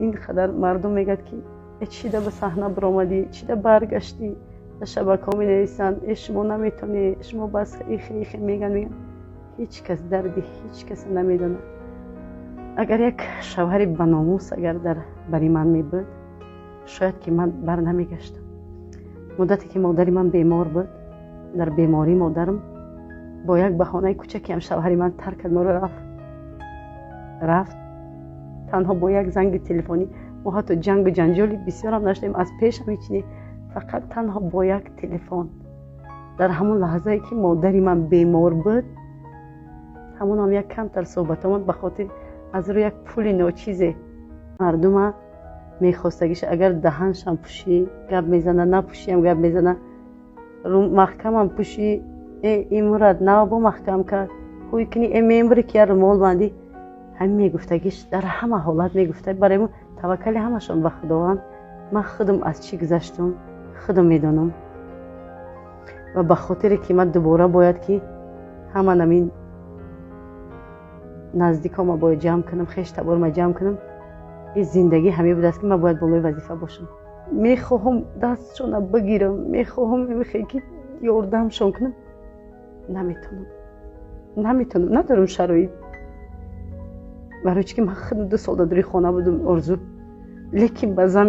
اینقدر مردم میگد که چیده به صحنه برآمدی، چیده برگشتی، در شبکه‌ها می‌نویسند شما نمیتونی، شما بس ایخ میگن. هیچ کس دردی هیچ کس نمیدونه. اگر یک شوهر بناموس اگر برای من میبود، شاید که من بر نمیگشتم. مدتی که مادری من بیمار بود، در بیماری مادرم با یک بهانه کوچکی هم شوهر من ترک کرد، ما رو رفت. تنها با یک زنگ تلفنی، ما حتی جنگ و جنجالی بسیار هم داشتیم، از پیش هم هیچ، فقط تنها با یک تلفن در همون لحظه که مادری من بیمار بود، همون هم یک کمتر صحبتمون به خاطر از روی یک پول ناچیزه مردم میخواستگیش اگر دهنشم پوشی گپ میزنه، نپوشی هم گپ میزنه، رو محکم هم پوشی این مرد نه با محکم کرد خوی کنی این ممبری که رومال بندی، همین میگفتگیش در همه حالت میگفته. برای من توکل همشون به خداوند. من خودم از چی گذشتم خودم میدونم و به خاطر که من دوباره باید که همان همین نزدیکام باید جمع کنم، خیش تبار ما جمع کنم. این زندگی همه بود است که من باید بالای وظیفه باشم. میخواهم دستشون بگیرم، میخواهم که یاردمشون کنم، نمیتونم، ندارم شرایط. برای که من خود 2 سال در خانه بودم آرزو، لیکن بازم